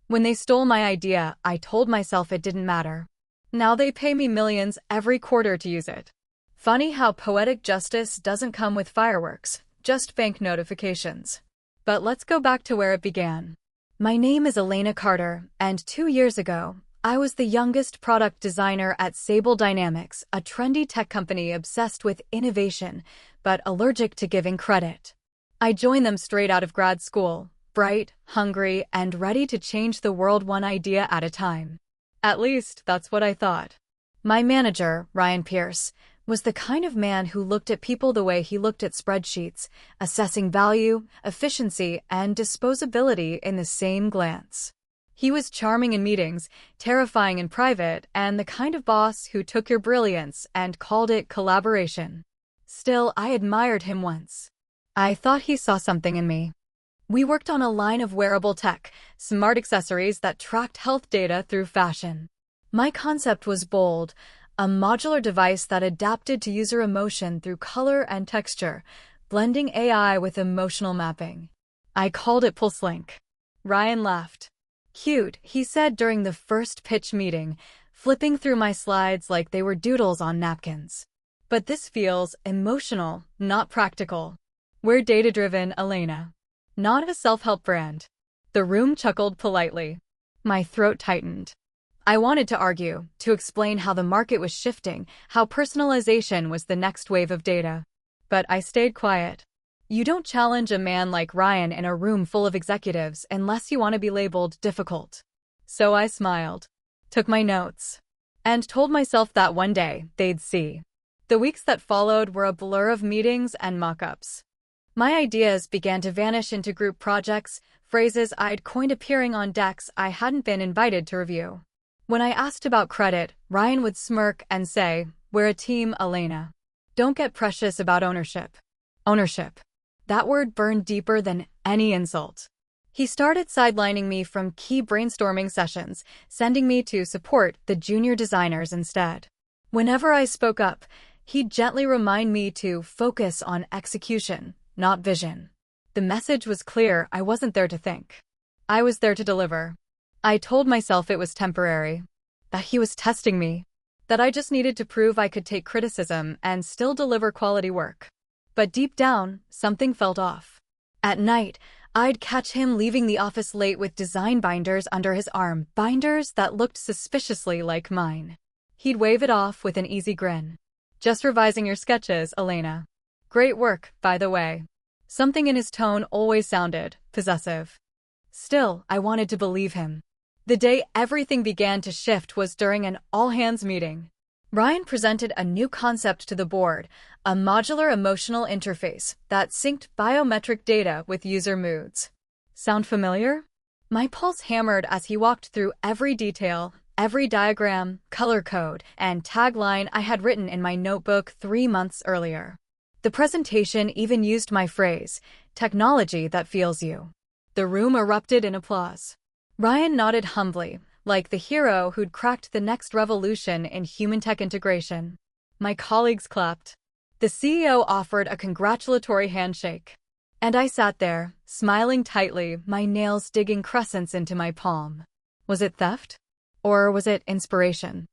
When they stole my idea, I told myself it didn't matter. Now they pay me millions every quarter to use it. Funny how poetic justice doesn't come with fireworks, just bank notifications. But let's go back to where it began. My name is Elena Carter, and 2 years ago, I was the youngest product designer at Sable Dynamics, a trendy tech company obsessed with innovation, but allergic to giving credit. I joined them straight out of grad school, bright, hungry, and ready to change the world one idea at a time. At least, that's what I thought. My manager, Ryan Pierce, was the kind of man who looked at people the way he looked at spreadsheets, assessing value, efficiency, and disposability in the same glance. He was charming in meetings, terrifying in private, and the kind of boss who took your brilliance and called it collaboration. Still, I admired him once. I thought he saw something in me. We worked on a line of wearable tech, smart accessories that tracked health data through fashion. My concept was bold, a modular device that adapted to user emotion through color and texture, blending AI with emotional mapping. I called it PulseLink. Ryan laughed. Cute, he said during the first pitch meeting, flipping through my slides like they were doodles on napkins. But this feels emotional, not practical. We're data-driven, Elena. Not a self-help brand. The room chuckled politely. My throat tightened. I wanted to argue, to explain how the market was shifting, how personalization was the next wave of data. But I stayed quiet. You don't challenge a man like Ryan in a room full of executives unless you want to be labeled difficult. So I smiled, took my notes, and told myself that one day they'd see. The weeks that followed were a blur of meetings and mock-ups. My ideas began to vanish into group projects, phrases I'd coined appearing on decks I hadn't been invited to review. When I asked about credit, Ryan would smirk and say, "We're a team, Elena. Don't get precious about ownership." Ownership. That word burned deeper than any insult. He started sidelining me from key brainstorming sessions, sending me to support the junior designers instead. Whenever I spoke up, he'd gently remind me to focus on execution, not vision. The message was clear. I wasn't there to think. I was there to deliver. I told myself it was temporary, that he was testing me, that I just needed to prove I could take criticism and still deliver quality work. But deep down, something felt off. At night, I'd catch him leaving the office late with design binders under his arm, binders that looked suspiciously like mine. He'd wave it off with an easy grin. "Just revising your sketches, Elena. Great work, by the way." Something in his tone always sounded possessive. Still, I wanted to believe him. The day everything began to shift was during an all-hands meeting. Ryan presented a new concept to the board, a modular emotional interface that synced biometric data with user moods. Sound familiar? My pulse hammered as he walked through every detail, every diagram, color code, and tagline I had written in my notebook 3 months earlier. The presentation even used my phrase, "technology that feels you." The room erupted in applause. Ryan nodded humbly, like the hero who'd cracked the next revolution in human tech integration. My colleagues clapped. The CEO offered a congratulatory handshake. And I sat there, smiling tightly, my nails digging crescents into my palm. Was it theft? Or was it inspiration?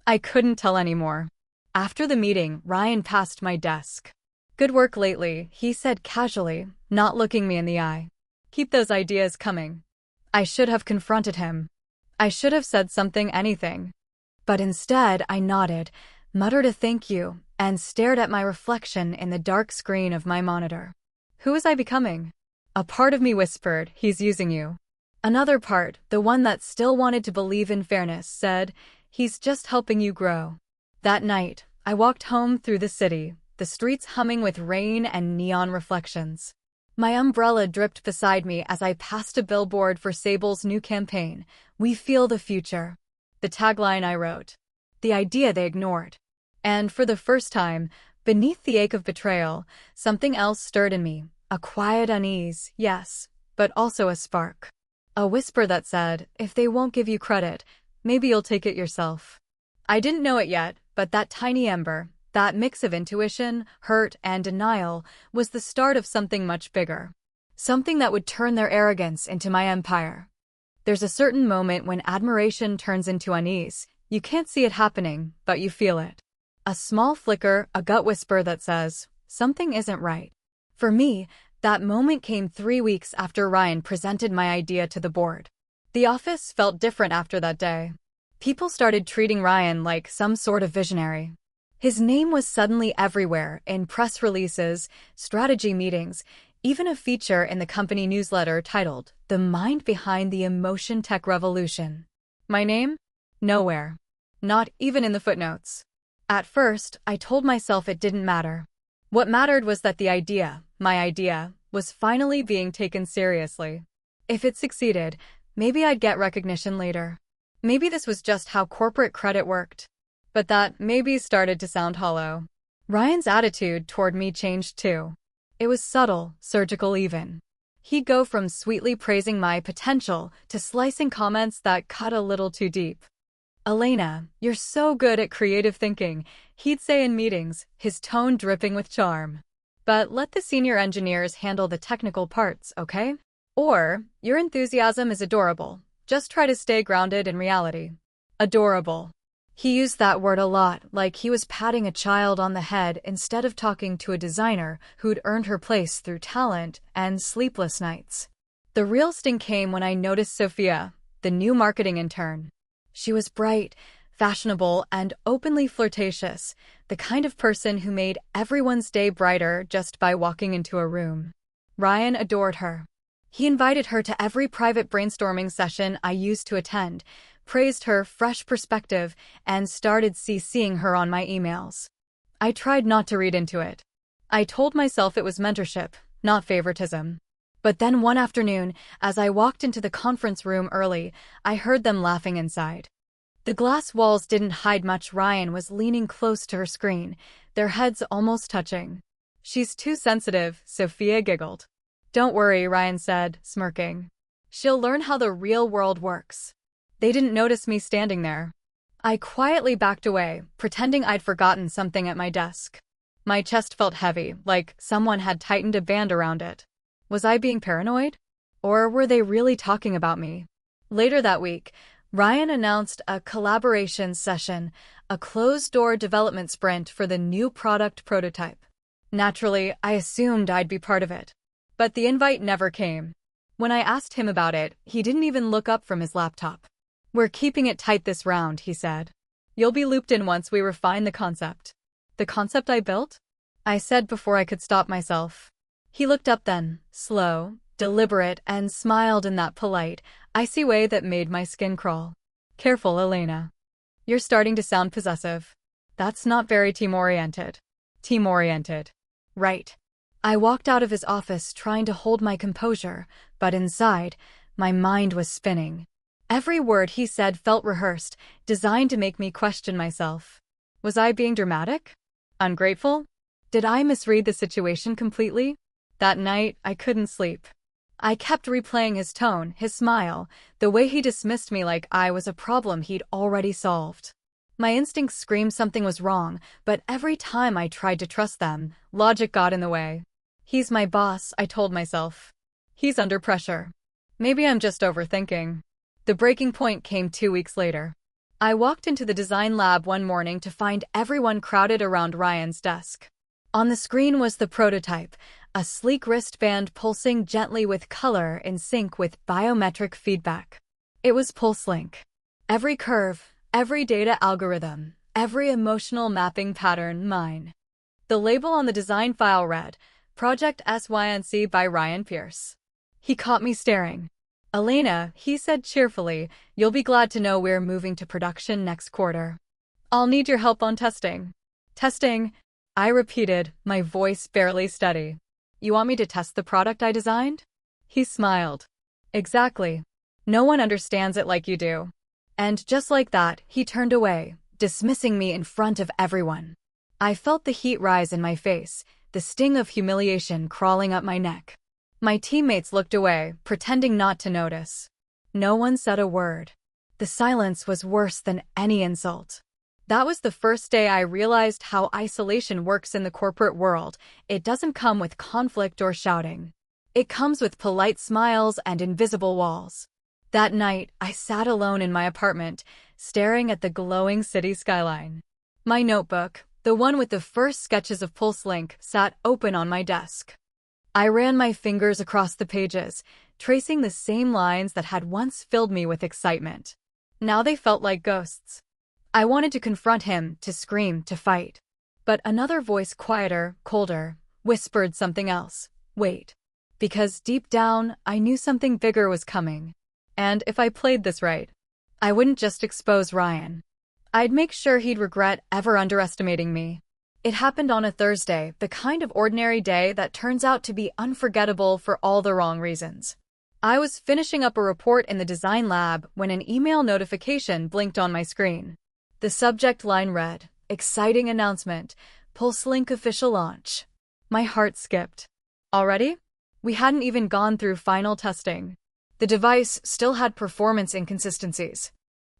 I couldn't tell anymore. After the meeting, Ryan passed my desk. "Good work lately," he said casually, not looking me in the eye. "Keep those ideas coming." I should have confronted him. I should have said something, anything. But instead, I nodded, muttered a thank you, and stared at my reflection in the dark screen of my monitor. Who was I becoming? A part of me whispered, "He's using you." Another part, the one that still wanted to believe in fairness, said, "He's just helping you grow." That night, I walked home through the city, the streets humming with rain and neon reflections. My umbrella dripped beside me as I passed a billboard for Sable's new campaign, "We Feel the Future." The tagline I wrote. The idea they ignored. And for the first time, beneath the ache of betrayal, something else stirred in me, a quiet unease, yes, but also a spark. A whisper that said, if they won't give you credit, maybe you'll take it yourself. I didn't know it yet, but that tiny ember, that mix of intuition, hurt, and denial, was the start of something much bigger. Something that would turn their arrogance into my empire. There's a certain moment when admiration turns into unease. You can't see it happening, but you feel it. A small flicker, a gut whisper that says, something isn't right. For me, that moment came 3 weeks after Ryan presented my idea to the board. The office felt different after that day. People started treating Ryan like some sort of visionary. His name was suddenly everywhere, in press releases, strategy meetings, even a feature in the company newsletter titled, "The Mind Behind the Emotion Tech Revolution." My name? Nowhere. Not even in the footnotes. At first, I told myself it didn't matter. What mattered was that the idea, my idea, was finally being taken seriously. If it succeeded, maybe I'd get recognition later. Maybe this was just how corporate credit worked. But that maybe started to sound hollow. Ryan's attitude toward me changed too. It was subtle, surgical even. He'd go from sweetly praising my potential to slicing comments that cut a little too deep. "Elena, you're so good at creative thinking," he'd say in meetings, his tone dripping with charm. "But let the senior engineers handle the technical parts, okay? Or, your enthusiasm is adorable. Just try to stay grounded in reality." Adorable. He used that word a lot, like he was patting a child on the head instead of talking to a designer who'd earned her place through talent and sleepless nights. The real sting came when I noticed Sophia, the new marketing intern. She was bright, fashionable, and openly flirtatious, the kind of person who made everyone's day brighter just by walking into a room. Ryan adored her. He invited her to every private brainstorming session I used to attend, praised her fresh perspective, and started CCing her on my emails. I tried not to read into it. I told myself it was mentorship, not favoritism. But then one afternoon, as I walked into the conference room early, I heard them laughing inside. The glass walls didn't hide much. Ryan was leaning close to her screen, their heads almost touching. "She's too sensitive," Sophia giggled. "Don't worry," Ryan said, smirking. "She'll learn how the real world works." They didn't notice me standing there. I quietly backed away, pretending I'd forgotten something at my desk. My chest felt heavy, like someone had tightened a band around it. Was I being paranoid? Or were they really talking about me? Later that week, Ryan announced a collaboration session, a closed-door development sprint for the new product prototype. Naturally, I assumed I'd be part of it. But the invite never came. When I asked him about it, he didn't even look up from his laptop. "We're keeping it tight this round," he said. "You'll be looped in once we refine the concept." "The concept I built?" I said before I could stop myself. He looked up then, slow, deliberate, and smiled in that polite, icy way that made my skin crawl. "Careful, Elena. You're starting to sound possessive. That's not very team-oriented." Team-oriented. Right. I walked out of his office trying to hold my composure, but inside, my mind was spinning. Every word he said felt rehearsed, designed to make me question myself. Was I being dramatic? Ungrateful? Did I misread the situation completely? That night, I couldn't sleep. I kept replaying his tone, his smile, the way he dismissed me like I was a problem he'd already solved. My instincts screamed something was wrong, but every time I tried to trust them, logic got in the way. "He's my boss," I told myself. "He's under pressure. Maybe I'm just overthinking." The breaking point came 2 weeks later. I walked into the design lab one morning to find everyone crowded around Ryan's desk. On the screen was the prototype, a sleek wristband pulsing gently with color in sync with biometric feedback. It was PulseLink. Every curve, every data algorithm, every emotional mapping pattern mine. The label on the design file read, "Project SYNC by Ryan Pierce." He caught me staring. "Elena," he said cheerfully, "you'll be glad to know we're moving to production next quarter. I'll need your help on testing." "Testing?" I repeated, my voice barely steady. "You want me to test the product I designed?" He smiled. "Exactly. No one understands it like you do." And just like that, he turned away, dismissing me in front of everyone. I felt the heat rise in my face, the sting of humiliation crawling up my neck. My teammates looked away, pretending not to notice. No one said a word. The silence was worse than any insult. That was the first day I realized how isolation works in the corporate world. It doesn't come with conflict or shouting. It comes with polite smiles and invisible walls. That night, I sat alone in my apartment, staring at the glowing city skyline. My notebook, the one with the first sketches of PulseLink, sat open on my desk. I ran my fingers across the pages, tracing the same lines that had once filled me with excitement. Now they felt like ghosts. I wanted to confront him, to scream, to fight. But another voice, quieter, colder, whispered something else. Wait. Because deep down, I knew something bigger was coming. And if I played this right, I wouldn't just expose Ryan. I'd make sure he'd regret ever underestimating me. It happened on a Thursday, the kind of ordinary day that turns out to be unforgettable for all the wrong reasons. I was finishing up a report in the design lab when an email notification blinked on my screen. The subject line read, "Exciting announcement, PulseLink official launch." My heart skipped. Already? We hadn't even gone through final testing. The device still had performance inconsistencies.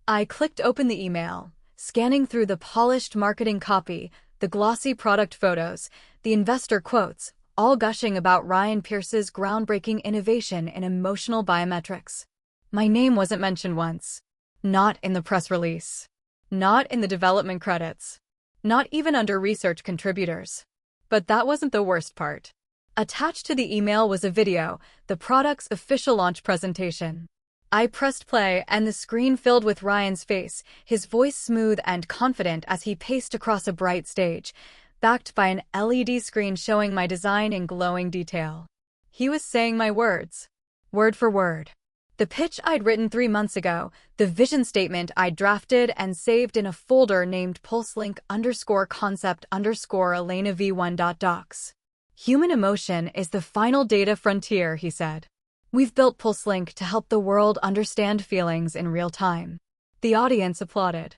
I clicked open the email, scanning through the polished marketing copy, the glossy product photos, the investor quotes, all gushing about Ryan Pierce's groundbreaking innovation in emotional biometrics. My name wasn't mentioned once. Not in the press release. Not in the development credits. Not even under research contributors. But that wasn't the worst part. Attached to the email was a video, the product's official launch presentation. I pressed play, and the screen filled with Ryan's face, his voice smooth and confident as he paced across a bright stage, backed by an LED screen showing my design in glowing detail. He was saying my words, word for word. The pitch I'd written 3 months ago, the vision statement I'd drafted and saved in a folder named PulseLink_concept_Elena v1.docs. Human emotion is the final data frontier, he said. We've built PulseLink to help the world understand feelings in real time. The audience applauded.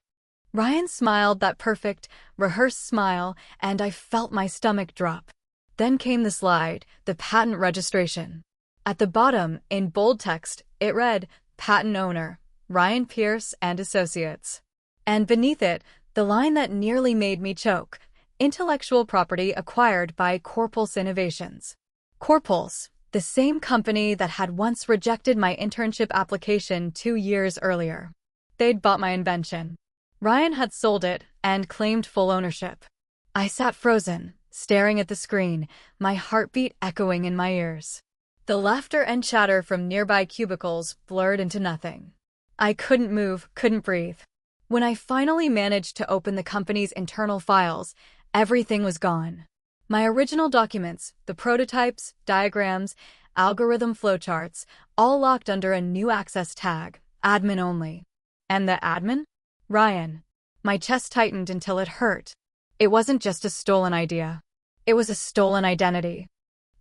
Ryan smiled, that perfect, rehearsed smile, and I felt my stomach drop. Then came the slide, the patent registration. At the bottom, in bold text, it read, Patent Owner, Ryan Pierce and Associates. And beneath it, the line that nearly made me choke, Intellectual property acquired by Corpulse Innovations. Corpulse, the same company that had once rejected my internship application 2 years earlier. They'd bought my invention. Ryan had sold it and claimed full ownership. I sat frozen, staring at the screen, my heartbeat echoing in my ears. The laughter and chatter from nearby cubicles blurred into nothing. I couldn't move, couldn't breathe. When I finally managed to open the company's internal files, everything was gone. My original documents, the prototypes, diagrams, algorithm flowcharts, all locked under a new access tag, admin only. And the admin? Ryan. My chest tightened until it hurt. It wasn't just a stolen idea. It was a stolen identity.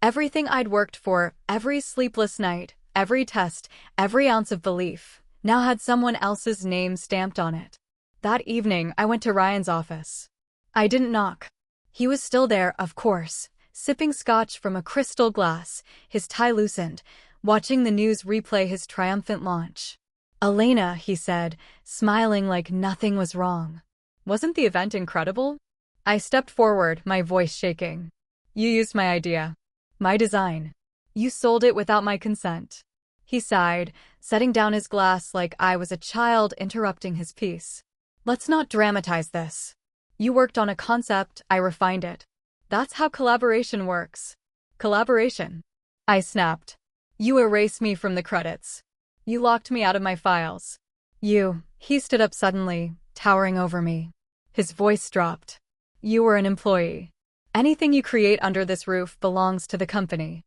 Everything I'd worked for, every sleepless night, every test, every ounce of belief, now had someone else's name stamped on it. That evening, I went to Ryan's office. I didn't knock. He was still there, of course, sipping scotch from a crystal glass, his tie loosened, watching the news replay his triumphant launch. Elena, he said, smiling like nothing was wrong. Wasn't the event incredible? I stepped forward, my voice shaking. You used my idea. My design. You sold it without my consent. He sighed, setting down his glass like I was a child interrupting his piece. Let's not dramatize this. You worked on a concept, I refined it. That's how collaboration works. Collaboration. I snapped. You erased me from the credits. You locked me out of my files. He stood up suddenly, towering over me. His voice dropped. You were an employee. Anything you create under this roof belongs to the company.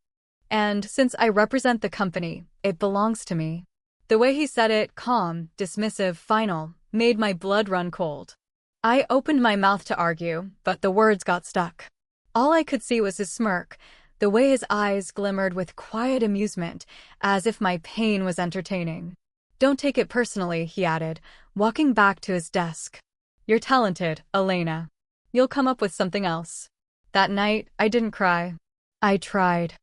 And since I represent the company, it belongs to me. The way he said it, calm, dismissive, final, made my blood run cold. I opened my mouth to argue, but the words got stuck. All I could see was his smirk, the way his eyes glimmered with quiet amusement, as if my pain was entertaining. Don't take it personally, he added, walking back to his desk. You're talented, Elena. You'll come up with something else. That night, I didn't cry. I tried.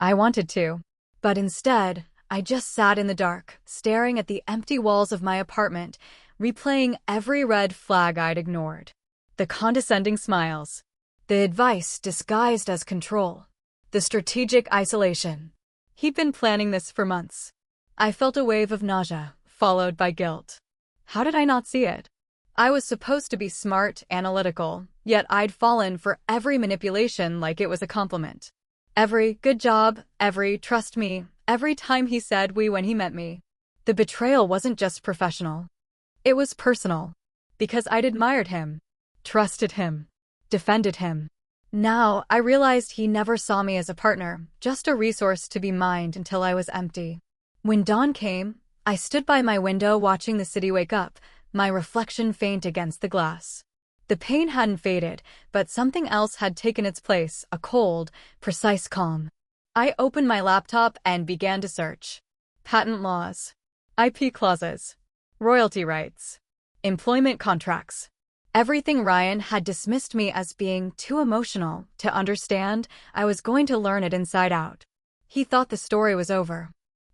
I wanted to. But instead, I just sat in the dark, staring at the empty walls of my apartment, replaying every red flag I'd ignored. The condescending smiles. The advice disguised as control. The strategic isolation. He'd been planning this for months. I felt a wave of nausea, followed by guilt. How did I not see it? I was supposed to be smart, analytical, yet I'd fallen for every manipulation like it was a compliment. Every good job, every trust me, every time he said we when he meant me. The betrayal wasn't just professional. It was personal. Because I'd admired him, trusted him, defended him. Now, I realized he never saw me as a partner, just a resource to be mined until I was empty. When dawn came, I stood by my window watching the city wake up, my reflection faint against the glass. The pain hadn't faded, but something else had taken its place, a cold, precise calm. I opened my laptop and began to search. Patent laws, IP clauses, royalty rights, employment contracts. Everything. Ryan had dismissed me as being too emotional to understand. I was going to learn it inside out. He thought the story was over,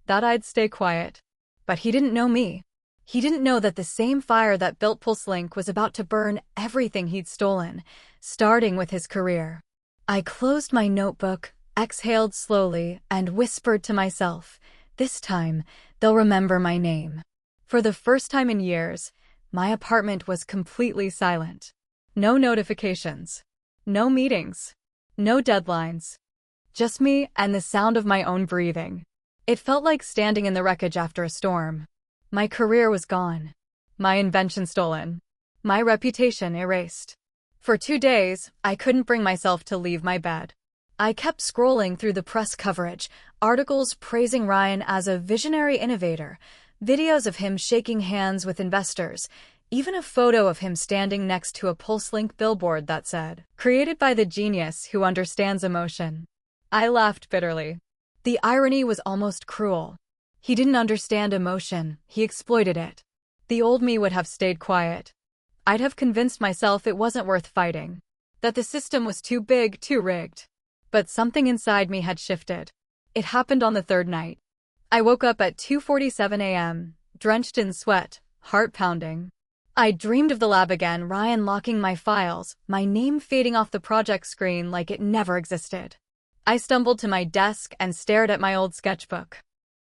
that I'd stay quiet. But he didn't know me. He didn't know that the same fire that built PulseLink was about to burn everything he'd stolen, starting with his career. I closed my notebook, exhaled slowly, and whispered to myself, this time, they'll remember my name. For the first time in years, my apartment was completely silent. No notifications. No meetings. No deadlines. Just me and the sound of my own breathing. It felt like standing in the wreckage after a storm. My career was gone. My invention stolen. My reputation erased. For 2 days, I couldn't bring myself to leave my bed. I kept scrolling through the press coverage, articles praising Ryan as a visionary innovator, videos of him shaking hands with investors, even a photo of him standing next to a PulseLink billboard that said, "Created by the genius who understands emotion." I laughed bitterly. The irony was almost cruel. He didn't understand emotion, he exploited it. The old me would have stayed quiet. I'd have convinced myself it wasn't worth fighting, that the system was too big, too rigged. But something inside me had shifted. It happened on the third night. I woke up at 2:47 a.m., drenched in sweat, heart pounding. I dreamed of the lab again, Ryan locking my files, my name fading off the project screen like it never existed. I stumbled to my desk and stared at my old sketchbook.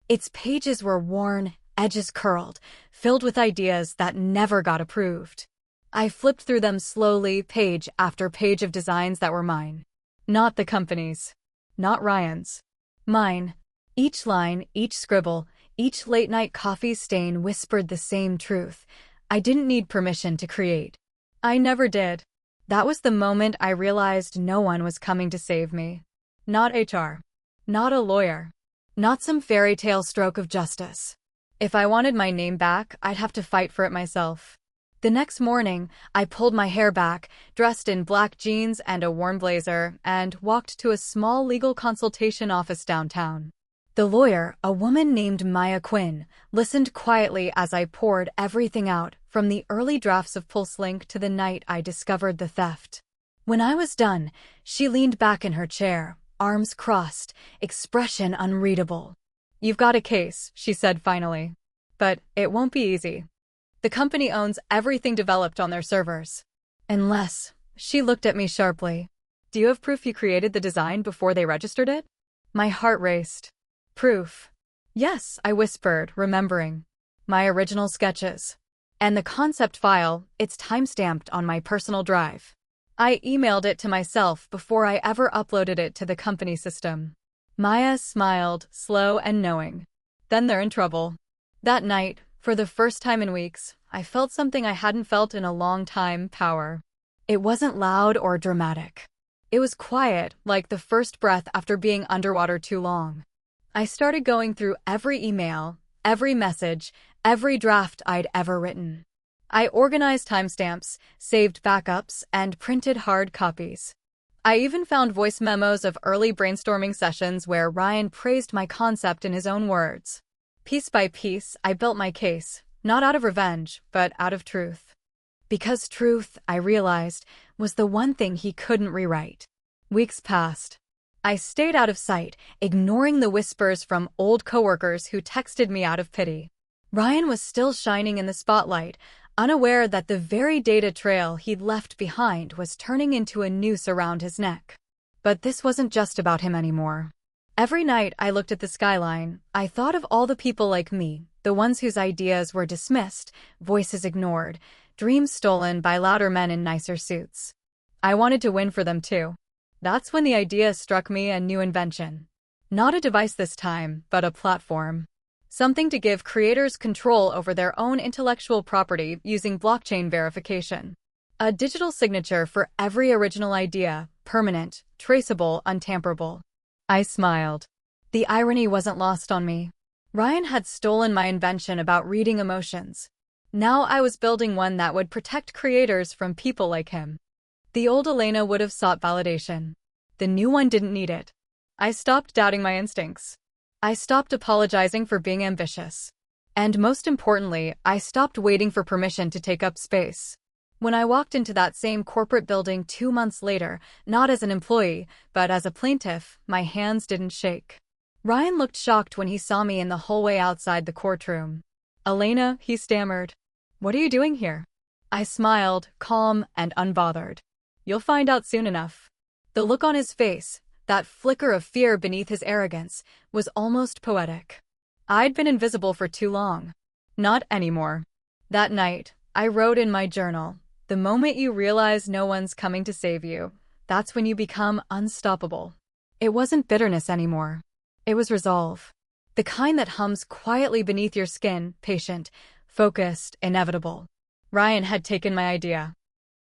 Its pages were worn, edges curled, filled with ideas that never got approved. I flipped through them slowly, page after page of designs that were mine. Not the company's. Not Ryan's. Mine. Each line, each scribble, each late-night coffee stain whispered the same truth. I didn't need permission to create. I never did. That was the moment I realized no one was coming to save me. Not HR. Not a lawyer. Not some fairy tale stroke of justice. If I wanted my name back, I'd have to fight for it myself. The next morning, I pulled my hair back, dressed in black jeans and a warm blazer, and walked to a small legal consultation office downtown. The lawyer, a woman named Maya Quinn, listened quietly as I poured everything out, from the early drafts of PulseLink to the night I discovered the theft. When I was done, she leaned back in her chair, arms crossed, expression unreadable. "You've got a case," she said finally. "But it won't be easy. The company owns everything developed on their servers. Unless," she looked at me sharply, "do you have proof you created the design before they registered it?" My heart raced. "Proof?" "Yes," I whispered, remembering. "My original sketches. And the concept file, it's timestamped on my personal drive. I emailed it to myself before I ever uploaded it to the company system." Maya smiled, slow and knowing. "Then they're in trouble." That night, for the first time in weeks, I felt something I hadn't felt in a long time, power. It wasn't loud or dramatic. It was quiet, like the first breath after being underwater too long. I started going through every email, every message, every draft I'd ever written. I organized timestamps, saved backups, and printed hard copies. I even found voice memos of early brainstorming sessions where Ryan praised my concept in his own words. Piece by piece, I built my case, not out of revenge, but out of truth. Because truth, I realized, was the one thing he couldn't rewrite. Weeks passed. I stayed out of sight, ignoring the whispers from old coworkers who texted me out of pity. Ryan was still shining in the spotlight, unaware that the very data trail he'd left behind was turning into a noose around his neck. But this wasn't just about him anymore. Every night I looked at the skyline, I thought of all the people like me, the ones whose ideas were dismissed, voices ignored, dreams stolen by louder men in nicer suits. I wanted to win for them too. That's when the idea struck me, a new invention. Not a device this time, but a platform. Something to give creators control over their own intellectual property using blockchain verification. A digital signature for every original idea, permanent, traceable, untamperable. I smiled. The irony wasn't lost on me. Ryan had stolen my invention about reading emotions. Now I was building one that would protect creators from people like him. The old Elena would have sought validation. The new one didn't need it. I stopped doubting my instincts. I stopped apologizing for being ambitious. And most importantly, I stopped waiting for permission to take up space. When I walked into that same corporate building 2 months later, not as an employee, but as a plaintiff, my hands didn't shake. Ryan looked shocked when he saw me in the hallway outside the courtroom. "Elena," he stammered. "What are you doing here?" I smiled, calm and unbothered. "You'll find out soon enough." The look on his face, that flicker of fear beneath his arrogance, was almost poetic. I'd been invisible for too long. Not anymore. That night, I wrote in my journal, "The moment you realize no one's coming to save you, that's when you become unstoppable." It wasn't bitterness anymore. It was resolve. The kind that hums quietly beneath your skin, patient, focused, inevitable. Ryan had taken my idea.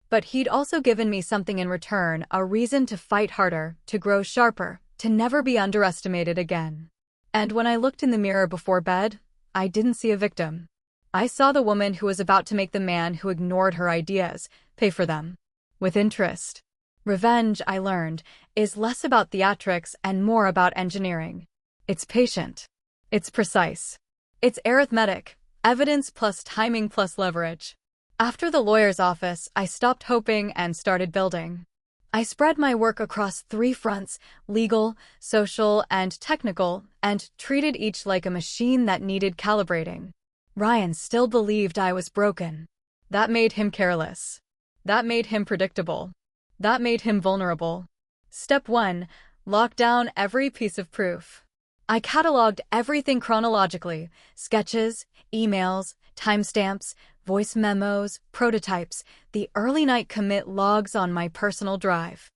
But he'd also given me something in return, a reason to fight harder, to grow sharper, to never be underestimated again. And when I looked in the mirror before bed, I didn't see a victim. I saw the woman who was about to make the man who ignored her ideas pay for them. With interest. Revenge, I learned, is less about theatrics and more about engineering. It's patient. It's precise. It's arithmetic, evidence plus timing plus leverage. After the lawyer's office, I stopped hoping and started building. I spread my work across 3 fronts, legal, social, and technical, and treated each like a machine that needed calibrating. Ryan still believed I was broken. That made him careless. That made him predictable. That made him vulnerable. Step 1. Lock down every piece of proof. I cataloged everything chronologically: sketches, emails, timestamps, voice memos, prototypes, the early night commit logs on my personal drive.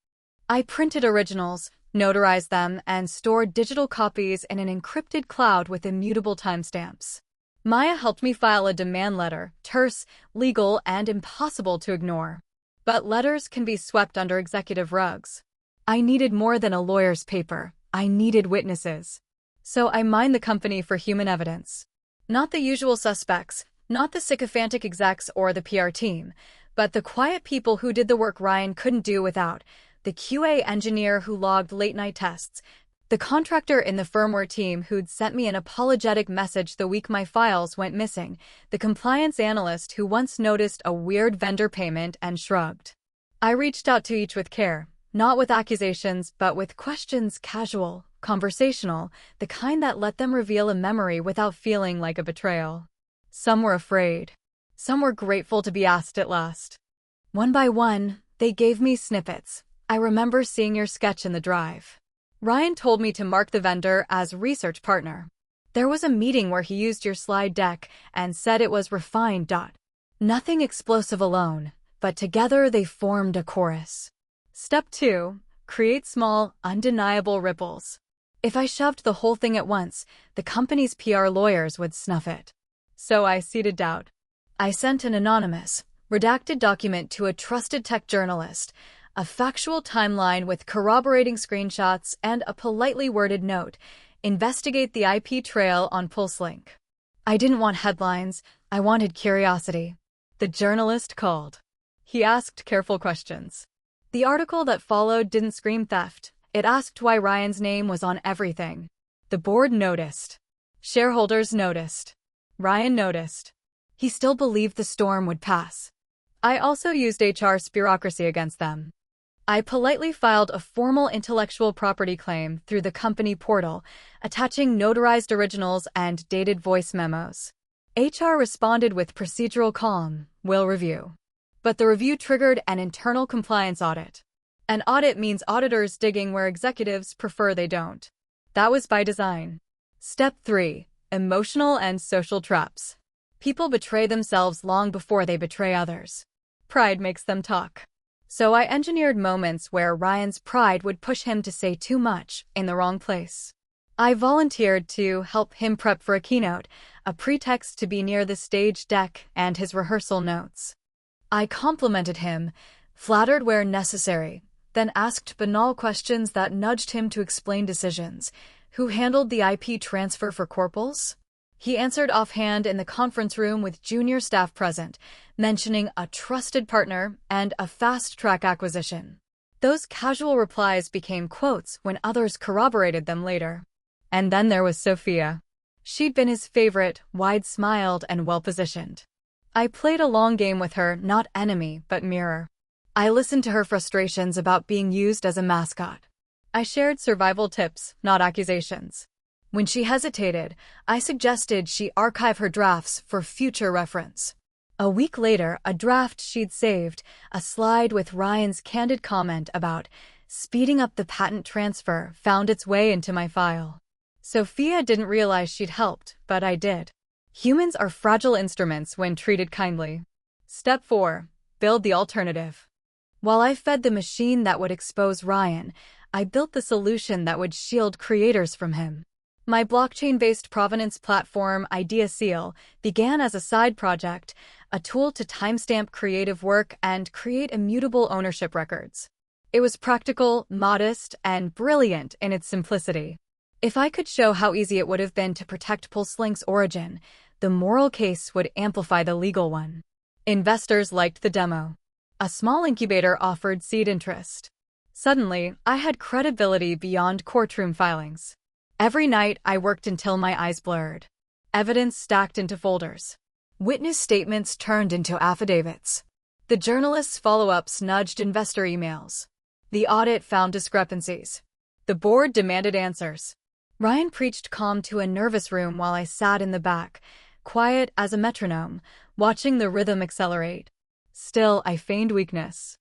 I printed originals, notarized them, and stored digital copies in an encrypted cloud with immutable timestamps. Maya helped me file a demand letter, terse, legal, and impossible to ignore. But letters can be swept under executive rugs. I needed more than a lawyer's paper. I needed witnesses. So I mined the company for human evidence. Not the usual suspects, not the sycophantic execs or the PR team, but the quiet people who did the work Ryan couldn't do without: the QA engineer who logged late-night tests, the contractor in the firmware team who'd sent me an apologetic message the week my files went missing, the compliance analyst who once noticed a weird vendor payment and shrugged. I reached out to each with care, not with accusations, but with questions, casual, conversational, the kind that let them reveal a memory without feeling like a betrayal. Some were afraid. Some were grateful to be asked at last. One by one, they gave me snippets. "I remember seeing your sketch in the drive. Ryan told me to mark the vendor as research partner. There was a meeting where he used your slide deck and said it was refined. Nothing explosive alone, but together they formed a chorus." Step 2. Create small, undeniable ripples. If I shoved the whole thing at once, the company's PR lawyers would snuff it. So I seeded doubt. I sent an anonymous, redacted document to a trusted tech journalist, a factual timeline with corroborating screenshots and a politely worded note: "Investigate the IP trail on PulseLink." I didn't want headlines, I wanted curiosity. The journalist called. He asked careful questions. The article that followed didn't scream theft. It asked why Ryan's name was on everything. The board noticed. Shareholders noticed. Ryan noticed. He still believed the storm would pass. I also used HR's bureaucracy against them. I politely filed a formal intellectual property claim through the company portal, attaching notarized originals and dated voice memos. HR responded with procedural calm: "We'll review." But the review triggered an internal compliance audit. An audit means auditors digging where executives prefer they don't. That was by design. Step 3. Emotional and social traps. People betray themselves long before they betray others. Pride makes them talk. So I engineered moments where Ryan's pride would push him to say too much in the wrong place. I volunteered to help him prep for a keynote, a pretext to be near the stage deck and his rehearsal notes. I complimented him, flattered where necessary, then asked banal questions that nudged him to explain decisions. Who handled the IP transfer for corporals? He answered offhand in the conference room with junior staff present, mentioning a trusted partner and a fast-track acquisition. Those casual replies became quotes when others corroborated them later. And then there was Sophia. She'd been his favorite, wide-smiled and well-positioned. I played a long game with her, not enemy, but mirror. I listened to her frustrations about being used as a mascot. I shared survival tips, not accusations. When she hesitated, I suggested she archive her drafts for future reference. A week later, a draft she'd saved, a slide with Ryan's candid comment about speeding up the patent transfer, found its way into my file. Sophia didn't realize she'd helped, but I did. Humans are fragile instruments when treated kindly. Step 4. Build the alternative. While I fed the machine that would expose Ryan, I built the solution that would shield creators from him. My blockchain-based provenance platform, IdeaSeal, began as a side project, a tool to timestamp creative work and create immutable ownership records. It was practical, modest, and brilliant in its simplicity. If I could show how easy it would have been to protect PulseLink's origin, the moral case would amplify the legal one. Investors liked the demo. A small incubator offered seed interest. Suddenly, I had credibility beyond courtroom filings. Every night, I worked until my eyes blurred. Evidence stacked into folders. Witness statements turned into affidavits. The journalists' follow-ups nudged investor emails. The audit found discrepancies. The board demanded answers. Ryan preached calm to a nervous room while I sat in the back, quiet as a metronome, watching the rhythm accelerate. Still, I feigned weakness.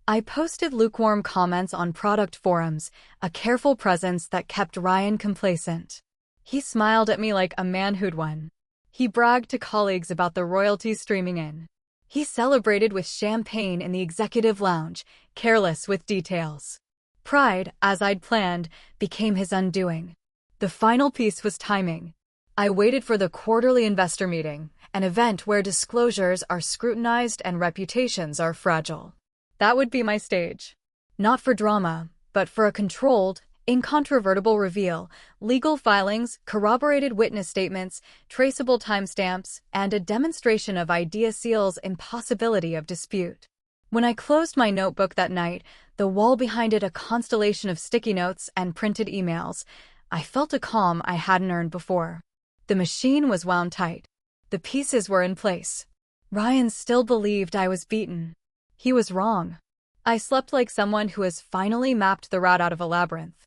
I posted lukewarm comments on product forums, a careful presence that kept Ryan complacent. He smiled at me like a man who'd won. He bragged to colleagues about the royalties streaming in. He celebrated with champagne in the executive lounge, careless with details. Pride, as I'd planned, became his undoing. The final piece was timing. I waited for the quarterly investor meeting, an event where disclosures are scrutinized and reputations are fragile. That would be my stage. Not for drama, but for a controlled, incontrovertible reveal, legal filings, corroborated witness statements, traceable timestamps, and a demonstration of IdeaSeal's impossibility of dispute. When I closed my notebook that night, the wall behind it a constellation of sticky notes and printed emails, I felt a calm I hadn't earned before. The machine was wound tight. The pieces were in place. Ryan still believed I was beaten. He was wrong. I slept like someone who has finally mapped the route out of a labyrinth.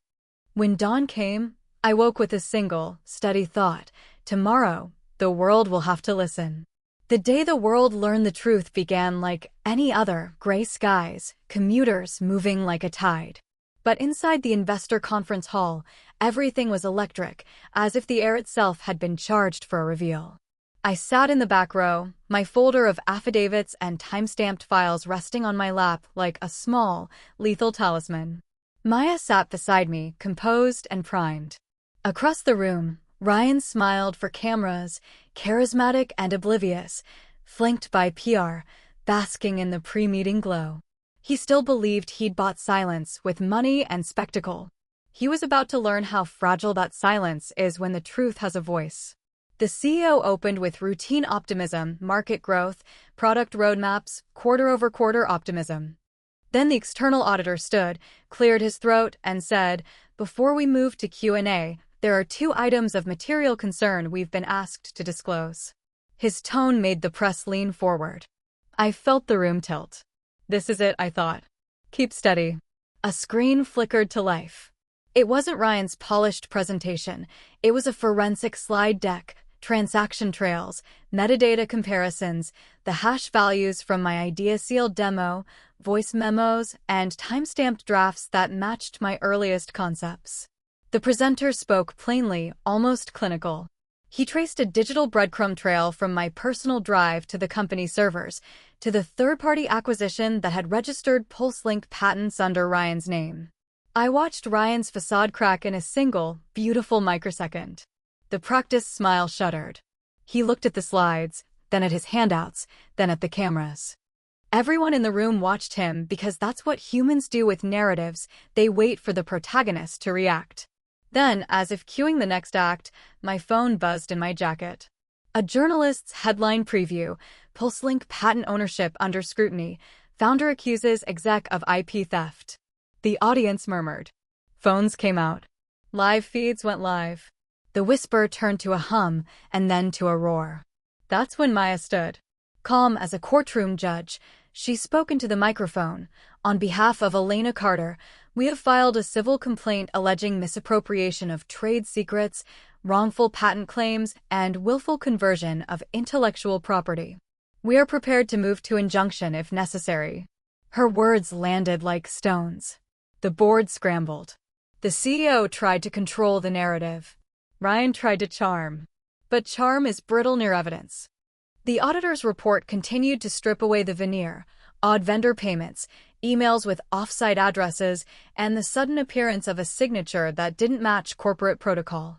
When dawn came, I woke with a single, steady thought. Tomorrow, the world will have to listen. The day the world learned the truth began like any other, gray skies, commuters moving like a tide. But inside the investor conference hall, everything was electric, as if the air itself had been charged for a reveal. I sat in the back row, my folder of affidavits and time-stamped files resting on my lap like a small, lethal talisman. Maya sat beside me, composed and primed. Across the room, Ryan smiled for cameras, charismatic and oblivious, flanked by PR, basking in the pre-meeting glow. He still believed he'd bought silence with money and spectacle. He was about to learn how fragile that silence is when the truth has a voice. The CEO opened with routine optimism, market growth, product roadmaps, quarter-over-quarter optimism. Then the external auditor stood, cleared his throat, and said, "Before we move to Q&A, there are 2 items of material concern we've been asked to disclose." His tone made the press lean forward. I felt the room tilt. This is it, I thought. Keep steady. A screen flickered to life. It wasn't Ryan's polished presentation. It was a forensic slide deck, transaction trails, metadata comparisons, the hash values from my IdeaSeal demo, voice memos, and timestamped drafts that matched my earliest concepts. The presenter spoke plainly, almost clinical. He traced a digital breadcrumb trail from my personal drive to the company servers, to the third-party acquisition that had registered PulseLink patents under Ryan's name. I watched Ryan's facade crack in a single, beautiful microsecond. The practiced smile shuddered. He looked at the slides, then at his handouts, then at the cameras. Everyone in the room watched him because that's what humans do with narratives. They wait for the protagonist to react. Then, as if cueing the next act, my phone buzzed in my jacket. A journalist's headline preview: PulseLink patent ownership under scrutiny. Founder accuses exec of IP theft. The audience murmured. Phones came out. Live feeds went live. The whisper turned to a hum, and then to a roar. That's when Maya stood. Calm as a courtroom judge, she spoke into the microphone. On behalf of Elena Carter, we have filed a civil complaint alleging misappropriation of trade secrets, wrongful patent claims, and willful conversion of intellectual property. We are prepared to move to injunction if necessary. Her words landed like stones. The board scrambled. The CEO tried to control the narrative. Ryan tried to charm. But charm is brittle near evidence. The auditor's report continued to strip away the veneer: odd vendor payments, emails with off-site addresses, and the sudden appearance of a signature that didn't match corporate protocol.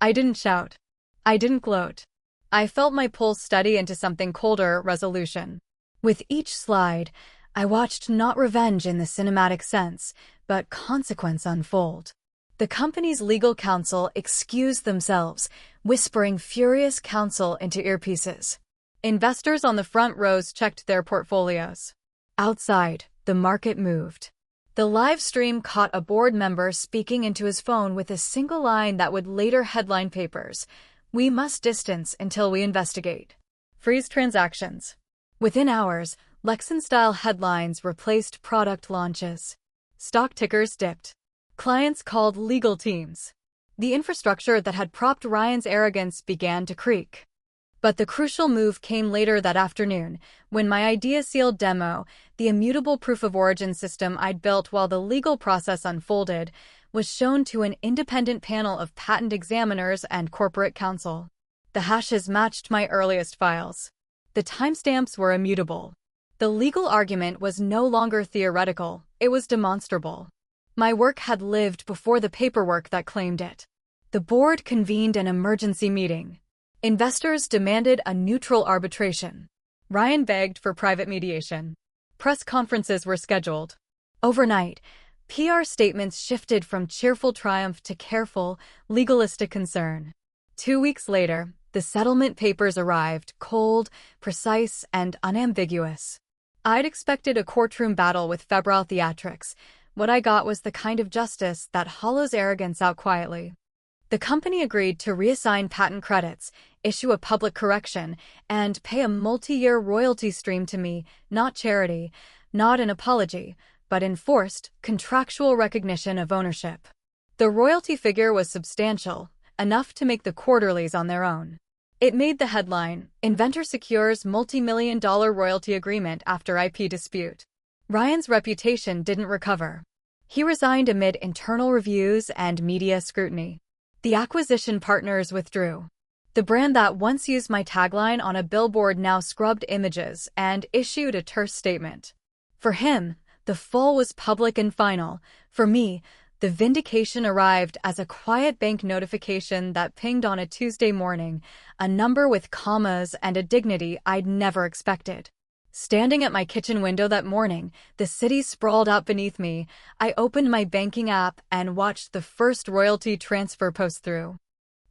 I didn't shout. I didn't gloat. I felt my pulse steady into something colder: resolution. With each slide, I watched not revenge in the cinematic sense, but consequence unfold. The company's legal counsel excused themselves, whispering furious counsel into earpieces. Investors on the front rows checked their portfolios. Outside, the market moved. The live stream caught a board member speaking into his phone with a single line that would later headline papers: "We must distance until we investigate. Freeze transactions." Within hours, Lexan-style headlines replaced product launches. Stock tickers dipped. Clients called legal teams. The infrastructure that had propped Ryan's arrogance began to creak. But the crucial move came later that afternoon, when my idea-sealed demo, the immutable proof-of-origin system I'd built while the legal process unfolded, was shown to an independent panel of patent examiners and corporate counsel. The hashes matched my earliest files. The timestamps were immutable. The legal argument was no longer theoretical, it was demonstrable. My work had lived before the paperwork that claimed it. The board convened an emergency meeting. Investors demanded a neutral arbitration. Ryan begged for private mediation. Press conferences were scheduled. Overnight, PR statements shifted from cheerful triumph to careful, legalistic concern. 2 weeks later, the settlement papers arrived, cold, precise, and unambiguous. I'd expected a courtroom battle with febrile theatrics. What I got was the kind of justice that hollows arrogance out quietly. The company agreed to reassign patent credits, issue a public correction, and pay a multi-year royalty stream to me, not charity, not an apology, but enforced, contractual recognition of ownership. The royalty figure was substantial, enough to make the quarterlies on their own. It made the headline: Inventor secures multi-million-dollar royalty agreement after IP dispute. Ryan's reputation didn't recover. He resigned amid internal reviews and media scrutiny. The acquisition partners withdrew. The brand that once used my tagline on a billboard now scrubbed images and issued a terse statement. For him, the fall was public and final. For me, the vindication arrived as a quiet bank notification that pinged on a Tuesday morning, a number with commas and a dignity I'd never expected. Standing at my kitchen window that morning, the city sprawled out beneath me. I opened my banking app and watched the first royalty transfer post through.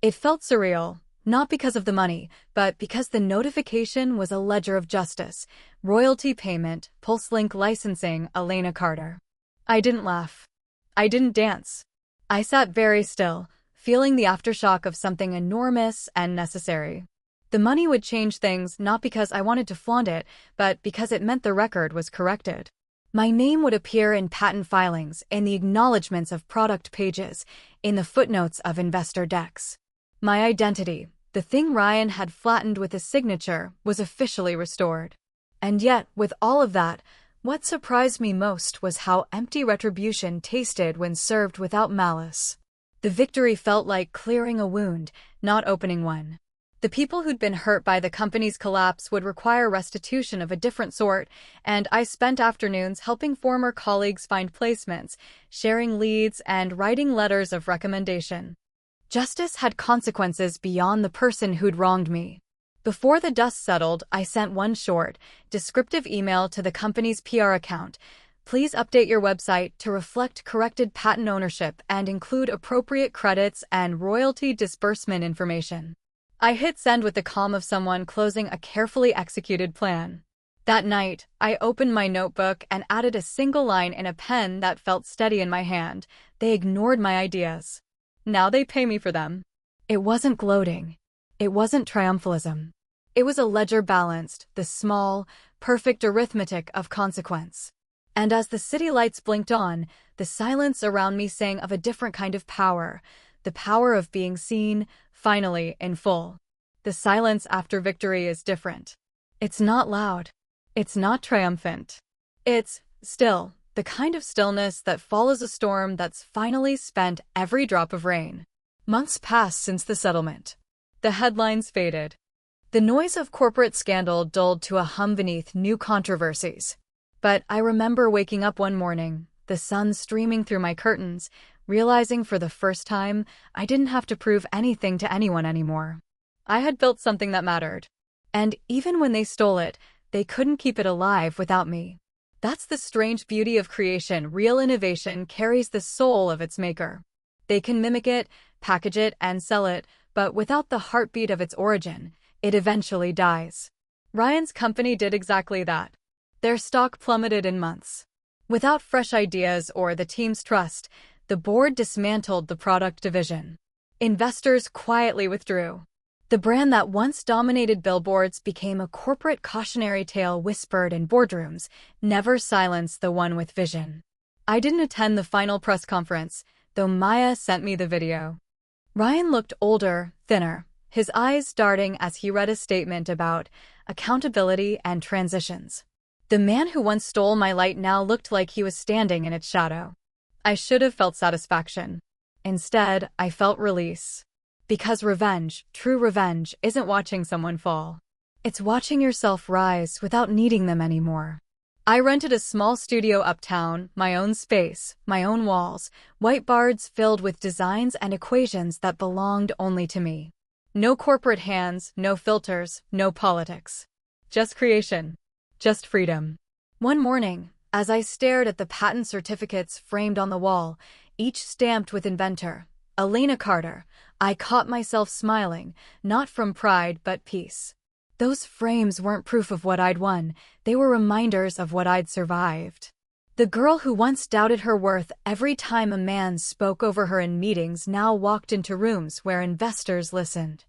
It felt surreal, not because of the money, but because the notification was a ledger of justice. Royalty payment, PulseLink licensing, Elena Carter. I didn't laugh. I didn't dance. I sat very still, feeling the aftershock of something enormous and necessary. The money would change things not because I wanted to flaunt it, but because it meant the record was corrected. My name would appear in patent filings, in the acknowledgments of product pages, in the footnotes of investor decks. My identity, the thing Ryan had flattened with his signature, was officially restored. And yet, with all of that, what surprised me most was how empty retribution tasted when served without malice. The victory felt like clearing a wound, not opening one. The people who'd been hurt by the company's collapse would require restitution of a different sort, and I spent afternoons helping former colleagues find placements, sharing leads, and writing letters of recommendation. Justice had consequences beyond the person who'd wronged me. Before the dust settled, I sent one short, descriptive email to the company's PR account. Please update your website to reflect corrected patent ownership and include appropriate credits and royalty disbursement information. I hit send with the calm of someone closing a carefully executed plan. That night, I opened my notebook and added a single line in a pen that felt steady in my hand. They ignored my ideas. Now they pay me for them. It wasn't gloating. It wasn't triumphalism. It was a ledger balanced, the small, perfect arithmetic of consequence. And as the city lights blinked on, the silence around me sang of a different kind of power, the power of being seen, finally, in full. The silence after victory is different. It's not loud. It's not triumphant. It's still, the kind of stillness that follows a storm that's finally spent every drop of rain. Months passed since the settlement. The headlines faded. The noise of corporate scandal dulled to a hum beneath new controversies. But I remember waking up one morning, the sun streaming through my curtains, realizing for the first time I didn't have to prove anything to anyone anymore. I had built something that mattered. And even when they stole it, they couldn't keep it alive without me. That's the strange beauty of creation. Real innovation carries the soul of its maker. They can mimic it, package it, and sell it, but without the heartbeat of its origin, it eventually dies. Ryan's company did exactly that. Their stock plummeted in months. Without fresh ideas or the team's trust, the board dismantled the product division. Investors quietly withdrew. The brand that once dominated billboards became a corporate cautionary tale whispered in boardrooms, never silence the one with vision. I didn't attend the final press conference, though Maya sent me the video. Ryan looked older, thinner, his eyes darting as he read a statement about accountability and transitions. The man who once stole my light now looked like he was standing in its shadow. I should have felt satisfaction. Instead, I felt release. Because revenge, true revenge, isn't watching someone fall. It's watching yourself rise without needing them anymore. I rented a small studio uptown, my own space, my own walls, whiteboards filled with designs and equations that belonged only to me. No corporate hands, no filters, no politics. Just creation. Just freedom. One morning, as I stared at the patent certificates framed on the wall, each stamped with inventor, Elena Carter, I caught myself smiling, not from pride but peace. Those frames weren't proof of what I'd won, they were reminders of what I'd survived. The girl who once doubted her worth every time a man spoke over her in meetings now walked into rooms where investors listened.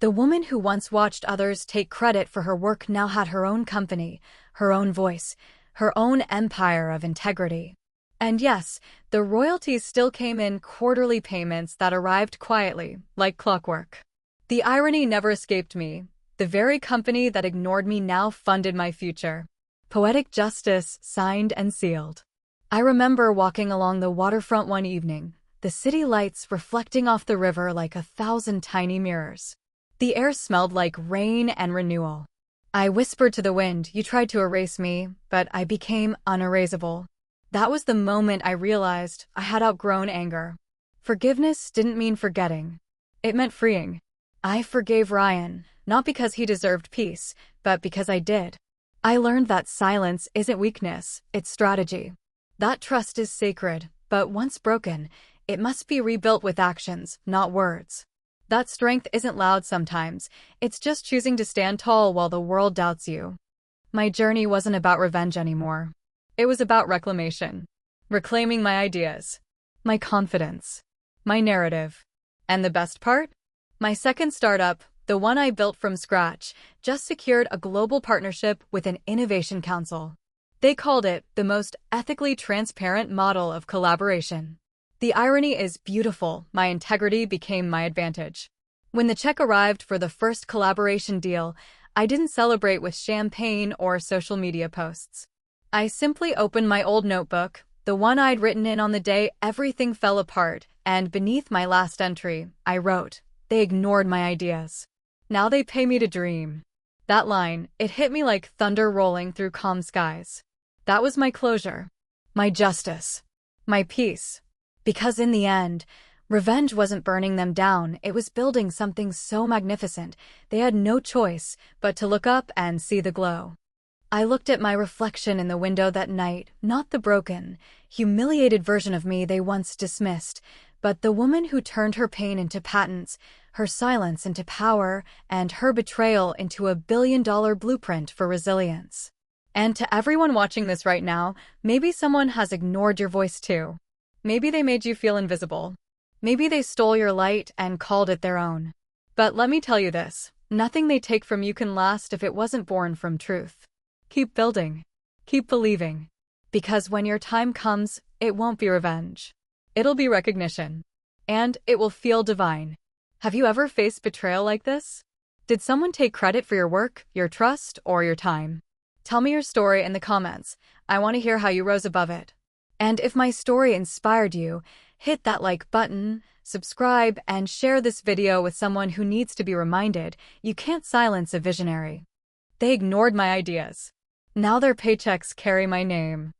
The woman who once watched others take credit for her work now had her own company, her own voice, her own empire of integrity. And yes, the royalties still came in quarterly payments that arrived quietly, like clockwork. The irony never escaped me. The very company that ignored me now funded my future. Poetic justice, signed and sealed. I remember walking along the waterfront one evening, the city lights reflecting off the river like 1,000 tiny mirrors. The air smelled like rain and renewal. I whispered to the wind, you tried to erase me, but I became unerasable. That was the moment I realized I had outgrown anger. Forgiveness didn't mean forgetting. It meant freeing. I forgave Ryan, not because he deserved peace, but because I did. I learned that silence isn't weakness, it's strategy. That trust is sacred, but once broken, it must be rebuilt with actions, not words. That strength isn't loud sometimes, it's just choosing to stand tall while the world doubts you. My journey wasn't about revenge anymore. It was about reclamation. Reclaiming my ideas. My confidence. My narrative. And the best part? My second startup, the one I built from scratch, just secured a global partnership with an innovation council. They called it the most ethically transparent model of collaboration. The irony is beautiful, my integrity became my advantage. When the check arrived for the first collaboration deal, I didn't celebrate with champagne or social media posts. I simply opened my old notebook, the one I'd written in on the day everything fell apart, and beneath my last entry, I wrote, "They ignored my ideas. Now they pay me to dream." That line, it hit me like thunder rolling through calm skies. That was my closure, my justice, my peace. Because in the end, revenge wasn't burning them down, it was building something so magnificent, they had no choice but to look up and see the glow. I looked at my reflection in the window that night, not the broken, humiliated version of me they once dismissed, but the woman who turned her pain into patents, her silence into power, and her betrayal into a billion-dollar blueprint for resilience. And to everyone watching this right now, maybe someone has ignored your voice too. Maybe they made you feel invisible. Maybe they stole your light and called it their own. But let me tell you this, nothing they take from you can last if it wasn't born from truth. Keep building. Keep believing. Because when your time comes, it won't be revenge. It'll be recognition. And it will feel divine. Have you ever faced betrayal like this? Did someone take credit for your work, your trust, or your time? Tell me your story in the comments. I want to hear how you rose above it. And if my story inspired you, hit that like button, subscribe, and share this video with someone who needs to be reminded you can't silence a visionary. They ignored my ideas. Now their paychecks carry my name.